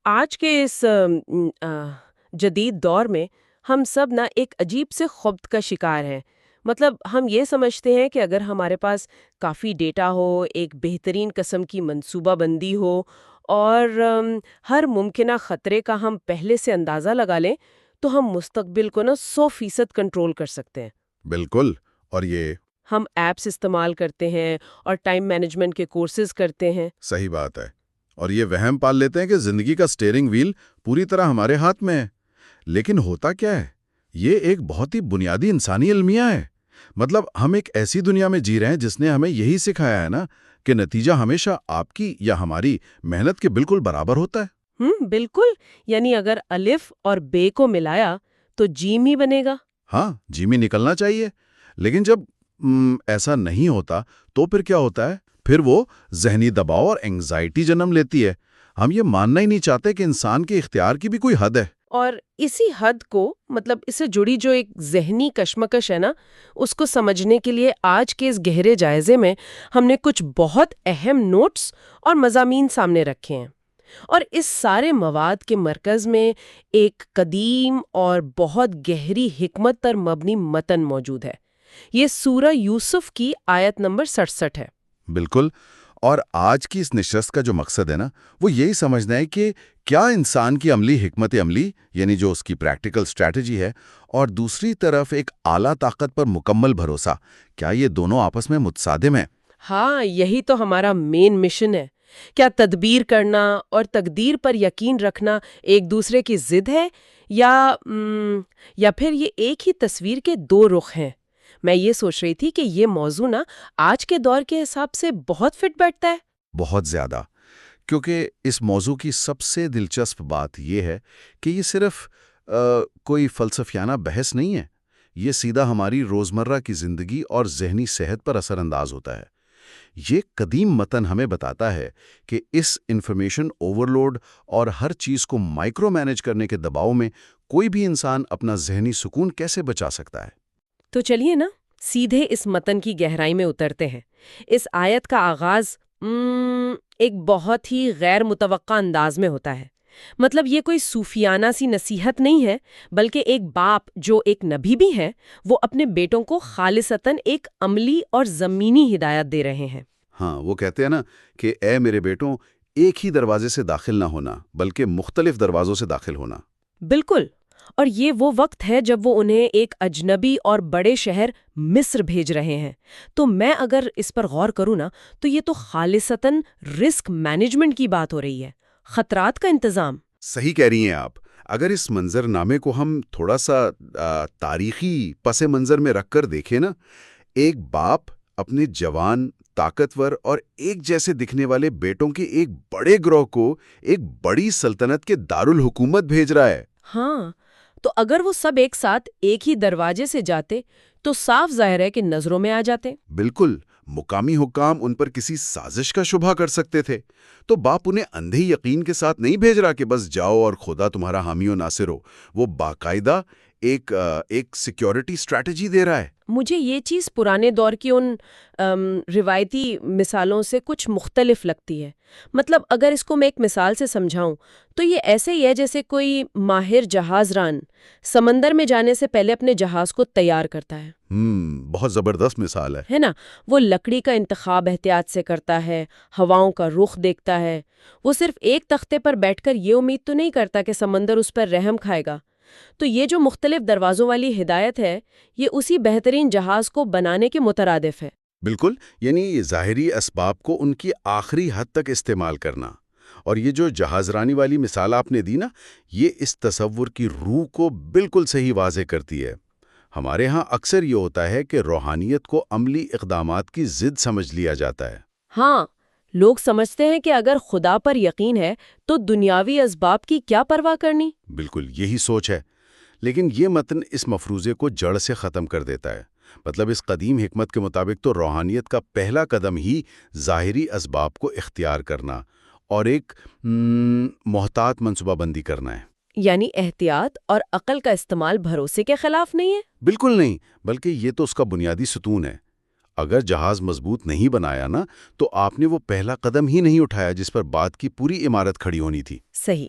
آج کے اس جدید دور میں ہم سب نا ایک عجیب سے خبط کا شکار ہیں۔ مطلب ہم یہ سمجھتے ہیں کہ اگر ہمارے پاس کافی ڈیٹا ہو، ایک بہترین قسم کی منصوبہ بندی ہو اور ہر ممکنہ خطرے کا ہم پہلے سے اندازہ لگا لیں تو ہم مستقبل کو نا 100% کنٹرول کر سکتے ہیں۔ بالکل۔ اور یہ ہم ایپس استعمال کرتے ہیں اور ٹائم مینجمنٹ کے کورسز کرتے ہیں۔ صحیح بات ہے، اور یہ وہم پال لیتے ہیں کہ زندگی کا سٹیئرنگ وہیل پوری طرح ہمارے ہاتھ میں ہے۔ لیکن ہوتا کیا ہے؟ یہ ایک بہت ہی بنیادی انسانی المیہ ہے۔ مطلب ہم ایک ایسی دنیا میں جی رہے ہیں جس نے ہمیں یہی سکھایا ہے نا کہ نتیجہ ہمیشہ آپ کی یا ہماری محنت کے بالکل برابر ہوتا ہے۔ بالکل، یعنی اگر الف اور بے کو ملایا تو جیم ہی بنے گا۔ ہاں، جیمی نکلنا چاہیے۔ لیکن جب ایسا نہیں ہوتا تو پھر کیا ہوتا ہے؟ پھر وہ ذہنی دباؤ اور انگزائٹی جنم لیتی ہے۔ ہم یہ ماننا ہی نہیں چاہتے کہ انسان کے اختیار کی بھی کوئی حد ہے۔ اور اسی حد کو مطلب اس سے جڑی جو ایک ذہنی کشمکش ہے نا، اس کو سمجھنے کے لیے آج کے اس گہرے جائزے میں ہم نے کچھ بہت اہم نوٹس اور مضامین سامنے رکھے ہیں۔ اور اس سارے مواد کے مرکز میں ایک قدیم اور بہت گہری حکمت پر مبنی متن موجود ہے۔ یہ سورہ یوسف کی آیت نمبر 67 ہے۔ بالکل، اور آج کی اس نشست کا جو مقصد ہے نا، وہ یہی سمجھنا ہے کہ کیا انسان کی عملی حکمت عملی، یعنی جو اس کی پریکٹیکل اسٹریٹجی ہے، اور دوسری طرف ایک اعلیٰ طاقت پر مکمل بھروسہ، کیا یہ دونوں آپس میں متصادم ہیں؟ ہاں، یہی تو ہمارا مین مشن ہے۔ کیا تدبیر کرنا اور تقدیر پر یقین رکھنا ایک دوسرے کی ضد ہے یا پھر یہ ایک ہی تصویر کے دو رخ ہیں؟ میں یہ سوچ رہی تھی کہ یہ موضوع نا آج کے دور کے حساب سے بہت فٹ بیٹھتا ہے۔ بہت زیادہ، کیونکہ اس موضوع کی سب سے دلچسپ بات یہ ہے کہ یہ صرف کوئی فلسفیانہ بحث نہیں ہے، یہ سیدھا ہماری روزمرہ کی زندگی اور ذہنی صحت پر اثر انداز ہوتا ہے۔ یہ قدیم متن ہمیں بتاتا ہے کہ اس انفارمیشن اوورلوڈ اور ہر چیز کو مائکرو مینج کرنے کے دباؤ میں کوئی بھی انسان اپنا ذہنی سکون کیسے بچا سکتا ہے۔ تو چلیے نا سیدھے اس متن کی گہرائی میں اترتے ہیں۔ اس آیت کا آغاز ایک بہت ہی غیر متوقع انداز میں ہوتا ہے۔ مطلب یہ کوئی صوفیانہ سی نصیحت نہیں ہے، بلکہ ایک باپ جو ایک نبی بھی ہے، وہ اپنے بیٹوں کو خالصتاً ایک عملی اور زمینی ہدایت دے رہے ہیں۔ ہاں، وہ کہتے ہیں نا کہ اے میرے بیٹوں، ایک ہی دروازے سے داخل نہ ہونا بلکہ مختلف دروازوں سے داخل ہونا۔ بالکل، اور یہ وہ وقت ہے جب وہ انہیں ایک اجنبی اور بڑے شہر مصر بھیج رہے ہیں۔ تو میں اگر اس پر غور کروں نا تو یہ تو خالصتاً رسک مینجمنٹ کی بات ہو رہی ہے، خطرات کا انتظام۔ صحیح کہہ رہی ہیں آپ۔ اگر اس منظر نامے کو ہم تھوڑا سا تاریخی پس منظر میں رکھ کر دیکھیں نا، ایک باپ اپنے جوان، طاقتور اور ایک جیسے دکھنے والے بیٹوں کے ایک بڑے گروہ کو ایک بڑی سلطنت کے دارالحکومت بھیج رہا ہے۔ ہاں، تو اگر وہ سب ایک ساتھ ایک ہی دروازے سے جاتے تو صاف ظاہر ہے کہ نظروں میں آ جاتے۔ بالکل، مقامی حکام ان پر کسی سازش کا شبہ کر سکتے تھے۔ تو باپ انہیں اندھے یقین کے ساتھ نہیں بھیج رہا کہ بس جاؤ اور خدا تمہارا حامی و ناصر ہو۔ وہ باقاعدہ ایک سیکیورٹی اسٹریٹجی دے رہا ہے۔ مجھے یہ چیز پرانے دور کی ان روایتی مثالوں سے کچھ مختلف لگتی ہے۔ مطلب اگر اس کو میں ایک مثال سے سمجھاؤں تو یہ ایسے ہی ہے جیسے کوئی ماہر جہاز ران سمندر میں جانے سے پہلے اپنے جہاز کو تیار کرتا ہے۔ بہت زبردست مثال ہے نا؟ وہ لکڑی کا انتخاب احتیاط سے کرتا ہے، ہواؤں کا رخ دیکھتا ہے۔ وہ صرف ایک تختے پر بیٹھ کر یہ امید تو نہیں کرتا کہ سمندر اس پر رحم کھائے گا۔ تو یہ جو مختلف دروازوں والی ہدایت ہے، یہ اسی بہترین جہاز کو بنانے کے مترادف ہے۔ بالکل، یعنی ظاہری اسباب کو ان کی آخری حد تک استعمال کرنا۔ اور یہ جو جہاز رانی والی مثال آپ نے دی نا، یہ اس تصور کی روح کو بالکل صحیح واضح کرتی ہے۔ ہمارے ہاں اکثر یہ ہوتا ہے کہ روحانیت کو عملی اقدامات کی ضد سمجھ لیا جاتا ہے۔ ہاں، لوگ سمجھتے ہیں کہ اگر خدا پر یقین ہے تو دنیاوی اسباب کی کیا پرواہ کرنی۔ بالکل یہی سوچ ہے، لیکن یہ متن اس مفروضے کو جڑ سے ختم کر دیتا ہے۔ مطلب اس قدیم حکمت کے مطابق تو روحانیت کا پہلا قدم ہی ظاہری اسباب کو اختیار کرنا اور ایک محتاط منصوبہ بندی کرنا ہے۔ یعنی احتیاط اور عقل کا استعمال بھروسے کے خلاف نہیں ہے؟ بالکل نہیں، بلکہ یہ تو اس کا بنیادی ستون ہے۔ اگر جہاز مضبوط نہیں بنایا نا تو آپ نے وہ پہلا قدم ہی نہیں اٹھایا جس پر بعد کی پوری عمارت کھڑی ہونی تھی۔ صحیح۔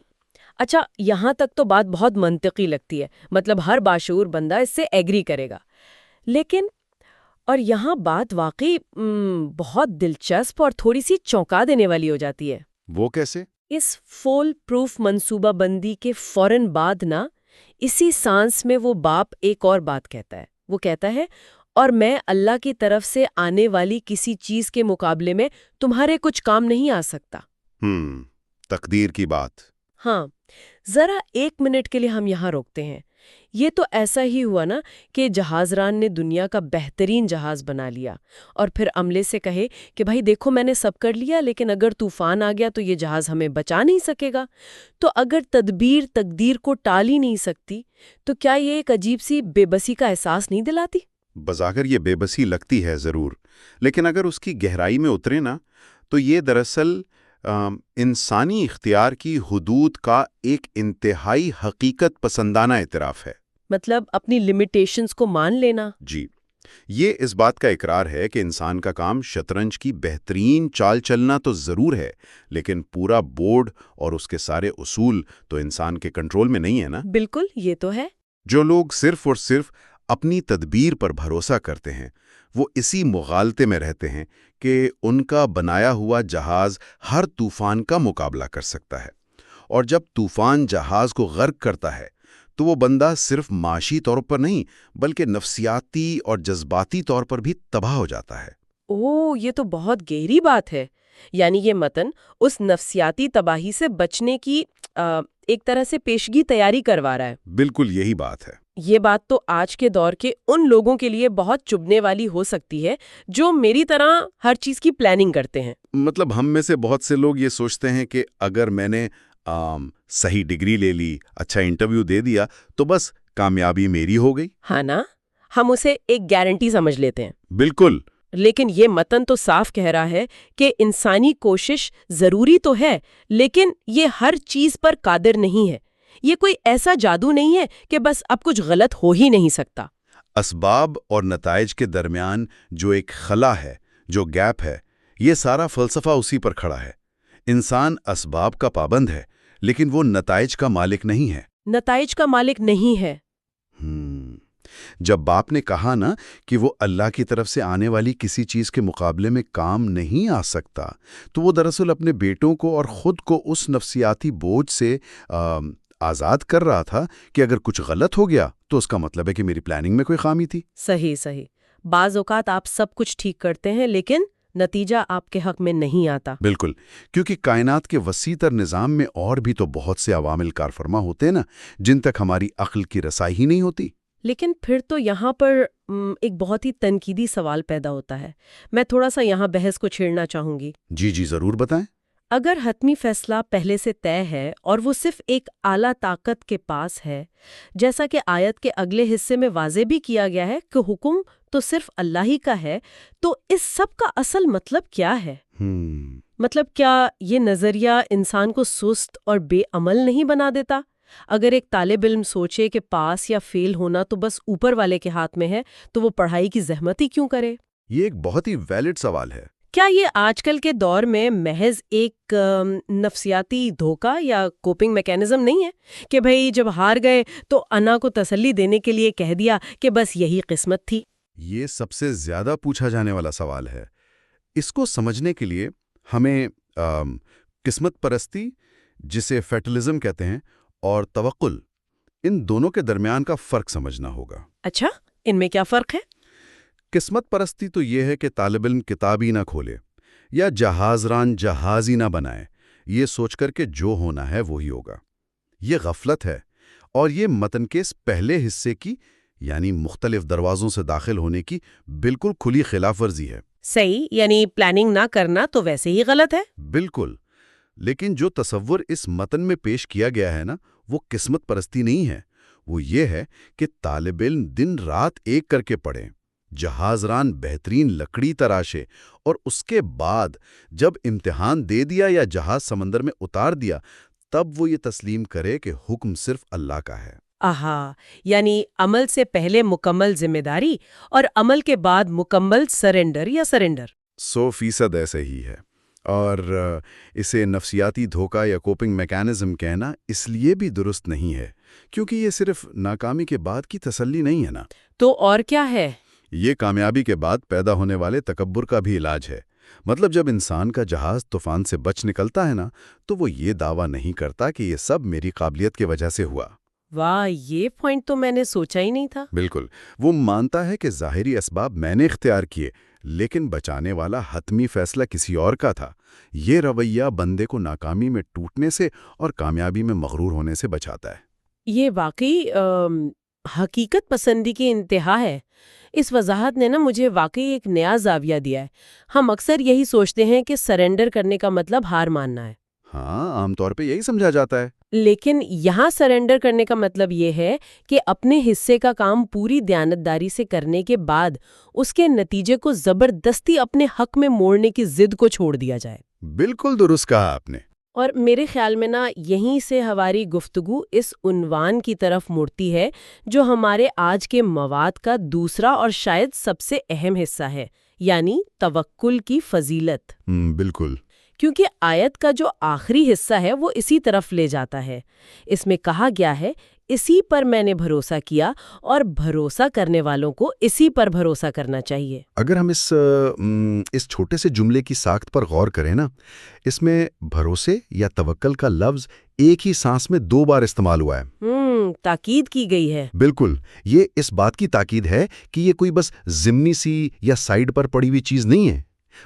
اچھا، یہاں تک تو بات بہت منطقی لگتی ہے، مطلب ہر باشعور بندہ اس سے ایگری کرے گا. لیکن اور یہاں بات واقعی بہت دلچسپ اور تھوڑی سی چونکا دینے والی ہو جاتی ہے. وہ کیسے؟ اس فول پروف منصوبہ بندی کے فوراً بعد نا، اسی سانس میں وہ باپ ایک اور بات کہتا ہے. وہ کہتا ہے، اور میں اللہ کی طرف سے آنے والی کسی چیز کے مقابلے میں تمہارے کچھ کام نہیں آ سکتا. تقدیر کی بات. ہاں، ذرا 1 منٹ کے لیے ہم یہاں روکتے ہیں. یہ تو ایسا ہی ہوا نا کہ جہاز ران نے دنیا کا بہترین جہاز بنا لیا اور پھر عملے سے کہے کہ بھائی دیکھو میں نے سب کر لیا، لیکن اگر طوفان آ گیا تو یہ جہاز ہمیں بچا نہیں سکے گا. تو اگر تدبیر تقدیر کو ٹال ہی نہیں سکتی تو کیا یہ ایک عجیب سی بے بسی کا احساس نہیں دلاتی؟ بظاہر یہ بے بسی لگتی ہے ضرور، لیکن اگر اس کی گہرائی میں اترے نا تو یہ دراصل انسانی اختیار کی حدود کا ایک انتہائی حقیقت پسندانہ اعتراف ہے. مطلب اپنی لمیٹیشنز کو مان لینا. جی، یہ اس بات کا اقرار ہے کہ انسان کا کام شطرنج کی بہترین چال چلنا تو ضرور ہے، لیکن پورا بورڈ اور اس کے سارے اصول تو انسان کے کنٹرول میں نہیں ہے نا. بالکل، یہ تو ہے. جو لوگ صرف اور صرف اپنی تدبیر پر بھروسہ کرتے ہیں وہ اسی مغالطے میں رہتے ہیں کہ ان کا بنایا ہوا جہاز ہر طوفان کا مقابلہ کر سکتا ہے، اور جب طوفان جہاز کو غرق کرتا ہے تو وہ بندہ صرف معاشی طور پر نہیں بلکہ نفسیاتی اور جذباتی طور پر بھی تباہ ہو جاتا ہے. اوہ، یہ تو بہت گہری بات ہے. یعنی یہ متن اس نفسیاتی تباہی سے بچنے کی ایک طرح سے پیشگی تیاری کروا رہا ہے. بالکل یہی بات ہے. یہ بات تو آج کے دور کے ان لوگوں کے لیے بہت چبھنے والی ہو سکتی ہے جو میری طرح ہر چیز کی پلاننگ کرتے ہیں. مطلب ہم میں سے بہت سے لوگ یہ سوچتے ہیں کہ اگر میں نے صحیح ڈگری لے لی، اچھا انٹرویو دے دیا تو بس کامیابی میری ہو گئی. ہاں نا، ہم اسے ایک گارنٹی سمجھ لیتے ہیں. بالکل. لیکن یہ متن تو صاف کہہ رہا ہے کہ انسانی کوشش ضروری تو ہے، لیکن یہ ہر چیز پر قادر نہیں ہے. یہ کوئی ایسا جادو نہیں ہے کہ بس اب کچھ غلط ہو ہی نہیں سکتا. اسباب اور نتائج کے درمیان جو ایک خلا ہے، جو گیپ ہے، یہ سارا فلسفہ اسی پر کھڑا ہے. انسان اسباب کا پابند ہے لیکن وہ نتائج کا مالک نہیں ہے. نتائج کا مالک نہیں ہے. جب باپ نے کہا نا کہ وہ اللہ کی طرف سے آنے والی کسی چیز کے مقابلے میں کام نہیں آ سکتا، تو وہ دراصل اپنے بیٹوں کو اور خود کو اس نفسیاتی بوجھ سے آزاد کر رہا تھا کہ اگر کچھ غلط ہو گیا تو اس کا مطلب ہے کہ میری پلاننگ میں کوئی خامی تھی. صحیح صحیح. بعض اوقات آپ سب کچھ ٹھیک کرتے ہیں لیکن نتیجہ آپ کے حق میں نہیں آتا. بالکل، کیونکہ کائنات کے وسیع تر نظام میں اور بھی تو بہت سے عوامل کار فرما ہوتے ہیں نا، جن تک ہماری عقل کی رسائی ہی نہیں ہوتی. لیکن پھر تو یہاں پر ایک بہت ہی تنقیدی سوال پیدا ہوتا ہے. میں تھوڑا سا یہاں بحث کو چھیڑنا چاہوں گی. جی ضرور بتائیں. اگر حتمی فیصلہ پہلے سے طے ہے اور وہ صرف ایک اعلیٰ طاقت کے پاس ہے، جیسا کہ آیت کے اگلے حصے میں واضح بھی کیا گیا ہے کہ حکم تو صرف اللہ ہی کا ہے، تو اس سب کا اصل مطلب کیا ہے؟ مطلب کیا یہ نظریہ انسان کو سست اور بے عمل نہیں بنا دیتا؟ اگر ایک طالب علم سوچے کہ پاس یا فیل ہونا تو بس اوپر والے کے ہاتھ میں ہے، تو وہ پڑھائی کی زحمت ہی کیوں کرے؟ یہ ایک بہت ہی ویلڈ سوال ہے. کیا یہ آج کل کے دور میں محض ایک نفسیاتی دھوکہ یا کوپنگ میکینزم نہیں ہے کہ بھئی جب ہار گئے تو انا کو تسلی دینے کے لیے کہہ دیا کہ بس یہی قسمت تھی؟ یہ سب سے زیادہ پوچھا جانے والا سوال ہے. اس کو سمجھنے کے لیے ہمیں قسمت پرستی، جسے فیٹلزم کہتے ہیں، اور توکل، ان دونوں کے درمیان کا فرق سمجھنا ہوگا. اچھا، ان میں کیا فرق ہے؟ قسمت پرستی تو یہ ہے کہ طالب علم کتاب ہی نہ کھولے یا جہاز ران جہاز ہی نہ بنائے، یہ سوچ کر کہ جو ہونا ہے وہی ہوگا. یہ غفلت ہے، اور یہ متن کے اس پہلے حصے کی، یعنی مختلف دروازوں سے داخل ہونے کی بالکل کھلی خلاف ورزی ہے. صحیح، یعنی پلاننگ نہ کرنا تو ویسے ہی غلط ہے. بالکل، لیکن جو تصور اس متن میں پیش کیا گیا ہے نا، وہ قسمت پرستی نہیں ہے. وہ یہ ہے کہ طالب علم دن رات ایک کر کے پڑھیں، جہاز ران بہترین لکڑی تراشے، اور اس کے بعد جب امتحان دے دیا یا جہاز سمندر میں اتار دیا، تب وہ یہ تسلیم کرے کہ حکم صرف اللہ کا ہے. آہا، یعنی عمل سے پہلے مکمل ذمہ داری اور عمل کے بعد مکمل سرنڈر یا سرنڈر. 100% ایسے ہی ہے. اور اسے نفسیاتی دھوکہ یا کوپنگ میکانزم کہنا اس لیے بھی درست نہیں ہے کیونکہ یہ صرف ناکامی کے بعد کی تسلی نہیں ہے نا۔ تو اور کیا ہے؟ یہ کامیابی کے بعد پیدا ہونے والے تکبر کا بھی علاج ہے۔ مطلب جب انسان کا جہاز طوفان سے بچ نکلتا ہے نا، تو وہ یہ دعویٰ نہیں کرتا کہ یہ سب میری قابلیت کی وجہ سے ہوا۔ واہ، یہ پوائنٹ تو میں نے سوچا ہی نہیں تھا۔ بالکل، وہ مانتا ہے کہ ظاہری اسباب میں نے اختیار کیے، لیکن بچانے والا حتمی فیصلہ کسی اور کا تھا۔ یہ رویہ بندے کو ناکامی میں ٹوٹنے سے اور کامیابی میں مغرور ہونے سے بچاتا ہے۔ یہ واقعی حقیقت پسندی کی انتہا ہے۔ اس وضاحت نے مجھے واقعی ایک نیا زاویہ دیا ہے۔ ہم اکثر یہی سوچتے ہیں کہ سرنڈر کرنے کا مطلب ہار ماننا ہے۔ ہاں، عام طور پہ یہی سمجھا جاتا ہے۔ لیکن یہاں سرنڈر کرنے کا مطلب یہ ہے کہ اپنے حصے کا کام پوری دیانتداری سے کرنے کے بعد اس کے نتیجے کو زبردستی اپنے حق میں موڑنے کی ضد کو چھوڑ دیا جائے۔ بالکل درست کہا آپ نے۔ اور میرے خیال میں یہیں سے ہماری گفتگو اس عنوان کی طرف مڑتی ہے جو ہمارے آج کے مواد کا دوسرا اور شاید سب سے اہم حصہ ہے، یعنی توکل کی فضیلت۔ بالکل۔ کیونکہ آیت کا جو آخری حصہ ہے وہ اسی طرف لے جاتا ہے۔ اس میں کہا گیا ہے، اسی پر میں نے بھروسہ کیا اور بھروسہ کرنے والوں کو اسی پر بھروسہ کرنا چاہیے۔ اگر ہم اس چھوٹے سے جملے کی ساخت پر غور کریں نا، اس میں بھروسے یا توکل کا لفظ ایک ہی سانس میں 2 بار استعمال ہوا ہے۔ تاکید کی گئی ہے۔ بالکل، یہ اس بات کی تاکید ہے کہ یہ کوئی بس ضمنی سی یا سائیڈ پر پڑی ہوئی چیز نہیں ہے،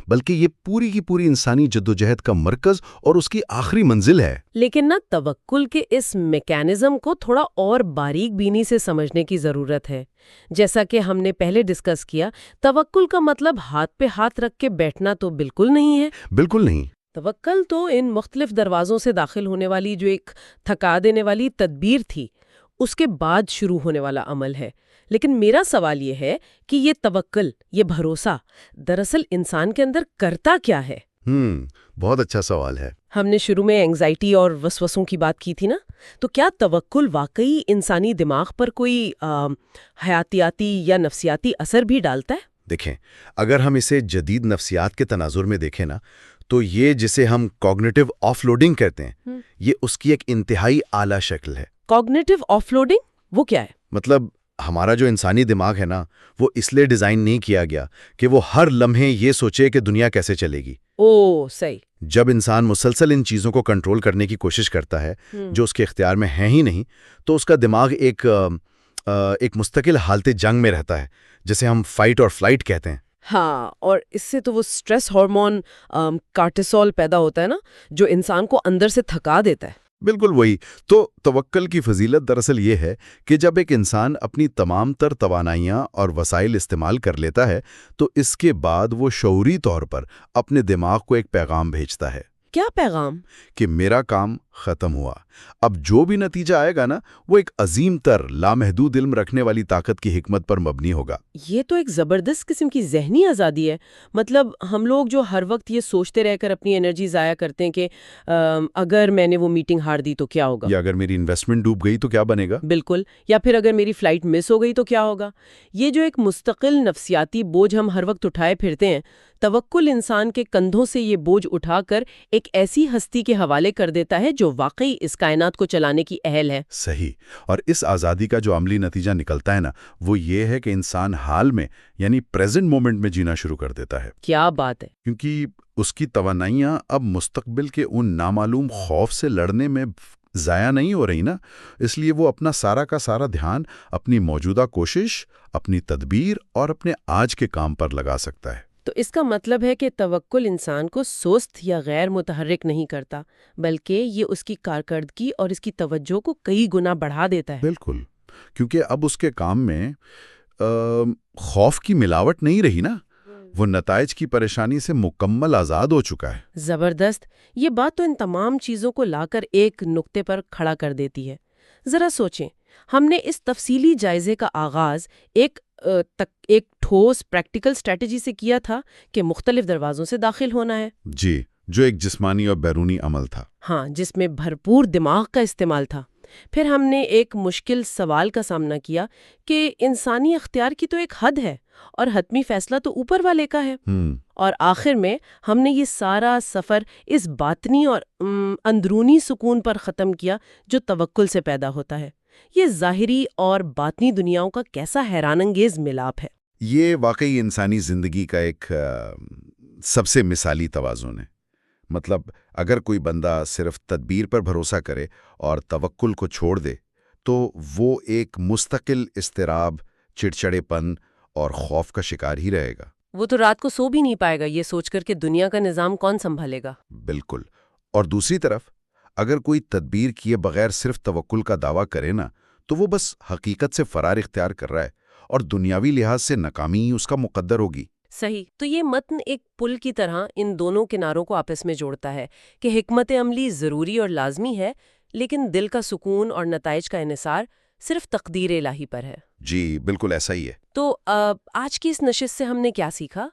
بلکہ یہ پوری کی پوری انسانی جدوجہد کا مرکز اور اس کی آخری منزل ہے۔ لیکن توکل کے اس میکانزم کو تھوڑا اور باریک بینی سے سمجھنے کی ضرورت ہے۔ جیسا کہ ہم نے پہلے ڈسکس کیا، توکل کا مطلب ہاتھ پہ ہاتھ رکھ کے بیٹھنا تو بالکل نہیں ہے۔ بالکل نہیں۔ توکل تو ان مختلف دروازوں سے داخل ہونے والی جو ایک تھکا دینے والی تدبیر تھی، اس کے بعد شروع ہونے والا عمل ہے۔ لیکن میرا سوال یہ ہے کہ یہ توکل، یہ بھروسہ دراصل انسان کے اندر کرتا کیا ہے؟ بہت اچھا سوال ہے۔ ہم نے شروع میں اینگزائٹی اور وسوسوں کی بات کی تھی نا، تو کیا توکل واقعی انسانی دماغ پر کوئی حیاتیاتی یا نفسیاتی اثر بھی ڈالتا ہے؟ دیکھیں، اگر ہم اسے جدید نفسیات کے تناظر میں دیکھیں نا، تو یہ جسے ہم کوگنیٹو آف لوڈنگ کہتے ہیں، یہ اس کی ایک انتہائی اعلیٰ شکل ہے۔ کوگنیٹو آف لوڈنگ وہ کیا ہے؟ مطلب ہمارا جو انسانی دماغ ہے نا، وہ اس لیے ڈیزائن نہیں کیا گیا کہ وہ ہر لمحے یہ سوچے کہ دنیا کیسے چلے گی۔ صحیح۔ جب انسان مسلسل ان چیزوں کو کنٹرول کرنے کی کوشش کرتا ہے جو اس کے اختیار میں ہیں ہی نہیں، تو اس کا دماغ ایک مستقل حالت جنگ میں رہتا ہے، جسے ہم فائٹ اور فلائٹ کہتے ہیں۔ ہاں، اور اس سے تو وہ سٹریس ہارمون کارٹیسول پیدا ہوتا ہے نا، جو انسان کو اندر سے تھکا دیتا ہے۔ بالکل وہی تو توکل کی فضیلت دراصل یہ ہے کہ جب ایک انسان اپنی تمام تر توانائیاں اور وسائل استعمال کر لیتا ہے تو اس کے بعد وہ شعوری طور پر اپنے دماغ کو ایک پیغام بھیجتا ہے۔ کیا پیغام؟ کہ میرا کام ختم ہوا، اب جو بھی نتیجہ آئے گا نا، وہ ایک عظیم تر لامحدود علم رکھنے والی طاقت کی حکمت پر مبنی ہوگا۔ یہ تو ایک زبردست قسم کی ذہنی آزادی ہے۔ مطلب ہم لوگ جو ہر وقت یہ سوچتے رہ کر اپنی انرجی ضائع کرتے ہیں کہ اگر میں نے وہ میٹنگ ہار دی تو کیا ہوگا، یا اگر میری انویسٹمنٹ ڈوب گئی تو کیا بنے گا، بالکل، یا پھر اگر میری فلائٹ مس ہو گئی تو کیا ہوگا، یہ جو ایک مستقل نفسیاتی بوجھ ہم ہر وقت اٹھائے پھرتے ہیں، توکل انسان کے کندھوں سے یہ بوجھ اٹھا کر ایک ایسی ہستی کے حوالے کر دیتا ہے جو واقعی اس کائنات کو چلانے کی اہل ہے۔ صحیح، اور اس آزادی کا جو عملی نتیجہ نکلتا ہے نا، وہ یہ ہے کہ انسان حال میں یعنی پریزنٹ مومنٹ میں جینا شروع کر دیتا ہے۔ کیا بات ہے! کیونکہ اس کی توانائیاں اب مستقبل کے ان نامعلوم خوف سے لڑنے میں ضائع نہیں ہو رہی نا، اس لیے وہ اپنا سارا کا سارا دھیان اپنی موجودہ کوشش، اپنی تدبیر اور اپنے آج کے کام پر لگا سکتا ہے۔ تو اس کا مطلب ہے کہ توکل انسان کو سست یا غیر متحرک نہیں کرتا، بلکہ یہ اس کی کارکردگی اور اس کی توجہ کو کئی گنا بڑھا دیتا ہے۔ بالکل، کیونکہ اب اس کے کام میں خوف کی ملاوٹ نہیں رہی نا، وہ نتائج کی پریشانی سے مکمل آزاد ہو چکا ہے۔ زبردست! یہ بات تو ان تمام چیزوں کو لا کر ایک نقطے پر کھڑا کر دیتی ہے۔ ذرا سوچیں، ہم نے اس تفصیلی جائزے کا آغاز ایک ٹھوس پریکٹیکل اسٹریٹجی سے کیا تھا کہ مختلف دروازوں سے داخل ہونا ہے۔ جی، جو ایک جسمانی اور بیرونی عمل تھا۔ ہاں، جس میں بھرپور دماغ کا استعمال تھا۔ پھر ہم نے ایک مشکل سوال کا سامنا کیا کہ انسانی اختیار کی تو ایک حد ہے اور حتمی فیصلہ تو اوپر والے کا ہے، اور آخر میں ہم نے یہ سارا سفر اس باطنی اور اندرونی سکون پر ختم کیا جو توکل سے پیدا ہوتا ہے۔ یہ ظاہری اور باطنی دنیاؤں کا کیسا حیران انگیز ملاپ ہے۔ یہ واقعی انسانی زندگی کا ایک سب سے مثالی توازن ہے۔ مطلب اگر کوئی بندہ صرف تدبیر پر بھروسہ کرے اور توکل کو چھوڑ دے تو وہ ایک مستقل اضطراب، چڑچڑے پن اور خوف کا شکار ہی رہے گا۔ وہ تو رات کو سو بھی نہیں پائے گا یہ سوچ کر کہ دنیا کا نظام کون سنبھالے گا۔ بالکل۔ اور دوسری طرف اگر کوئی تدبیر کیے بغیر صرف توکل کا دعویٰ کرے نا تو وہ بس حقیقت سے فرار اختیار کر رہا ہے اور دنیاوی لحاظ سے ناکامی ہی اس کا مقدر ہوگی۔ صحیح۔ تو یہ متن ایک پل کی طرح ان دونوں کناروں کو آپس میں جوڑتا ہے کہ حکمت عملی ضروری اور لازمی ہے، لیکن دل کا سکون اور نتائج کا انحصار صرف تقدیر الہی پر ہے۔ جی بالکل ایسا ہی ہے۔ تو آج کی اس نشست سے ہم نے کیا سیکھا؟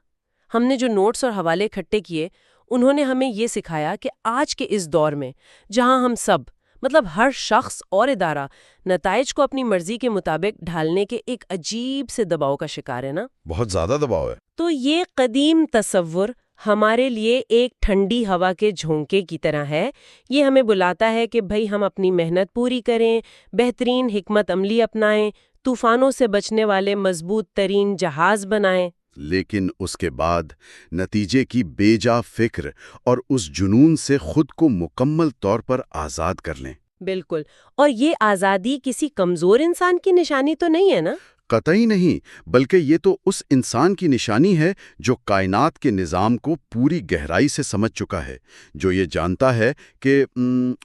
ہم نے جو نوٹس اور حوالے اکٹھے کیے انہوں نے ہمیں یہ سکھایا کہ آج کے اس دور میں جہاں ہم سب مطلب ہر شخص اور ادارہ نتائج کو اپنی مرضی کے مطابق ڈھالنے کے ایک عجیب سے دباؤ کا شکار ہے نا، بہت زیادہ دباؤ ہے۔ تو یہ قدیم تصور ہمارے لیے ایک ٹھنڈی ہوا کے جھونکے کی طرح ہے۔ یہ ہمیں بلاتا ہے کہ بھئی ہم اپنی محنت پوری کریں، بہترین حکمت عملی اپنائیں، طوفانوں سے بچنے والے مضبوط ترین جہاز بنائیں، لیکن اس کے بعد نتیجے کی بے جا فکر اور اس جنون سے خود کو مکمل طور پر آزاد کر لیں۔ بالکل۔ اور یہ آزادی کسی کمزور انسان کی نشانی تو نہیں ہے نا؟ قطعی نہیں، بلکہ یہ تو اس انسان کی نشانی ہے جو کائنات کے نظام کو پوری گہرائی سے سمجھ چکا ہے، جو یہ جانتا ہے کہ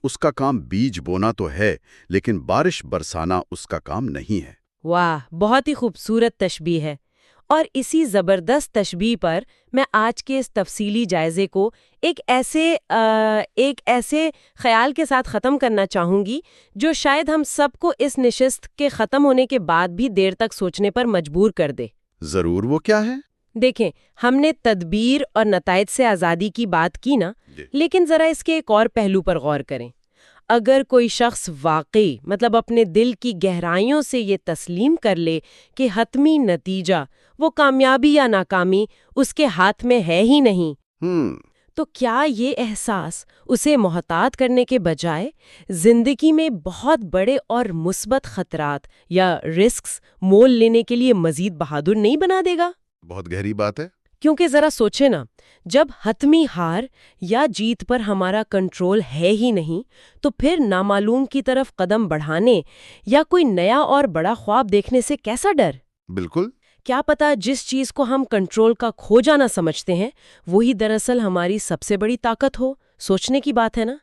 اس کا کام بیج بونا تو ہے لیکن بارش برسانا اس کا کام نہیں ہے۔ واہ، بہت ہی خوبصورت تشبیہ ہے۔ اور اسی زبردست تشبیہ پر میں آج کے اس تفصیلی جائزے کو ایک ایسے خیال کے ساتھ ختم کرنا چاہوں گی جو شاید ہم سب کو اس نشست کے ختم ہونے کے بعد بھی دیر تک سوچنے پر مجبور کر دے۔ ضرور، وہ کیا ہے؟ دیکھیں، ہم نے تدبیر اور نتائج سے آزادی کی بات کی نا، لیکن ذرا اس کے ایک اور پہلو پر غور کریں۔ اگر کوئی شخص واقعی مطلب اپنے دل کی گہرائیوں سے یہ تسلیم کر لے کہ حتمی نتیجہ، وہ کامیابی یا ناکامی، اس کے ہاتھ میں ہے ہی نہیں، تو کیا یہ احساس اسے محتاط کرنے کے بجائے زندگی میں بہت بڑے اور مثبت خطرات یا رسکس مول لینے کے لیے مزید بہادر نہیں بنا دے گا؟ بہت گہری بات ہے۔ کیونکہ ذرا سوچے نا، جب حتمی ہار یا جیت پر ہمارا کنٹرول ہے ہی نہیں تو پھر نامعلوم کی طرف قدم بڑھانے یا کوئی نیا اور بڑا خواب دیکھنے سے کیسا ڈر؟ بالکل۔ کیا پتا جس چیز کو ہم کنٹرول کا کھو جانا سمجھتے ہیں وہی دراصل ہماری سب سے بڑی طاقت ہو۔ سوچنے کی بات ہے نا۔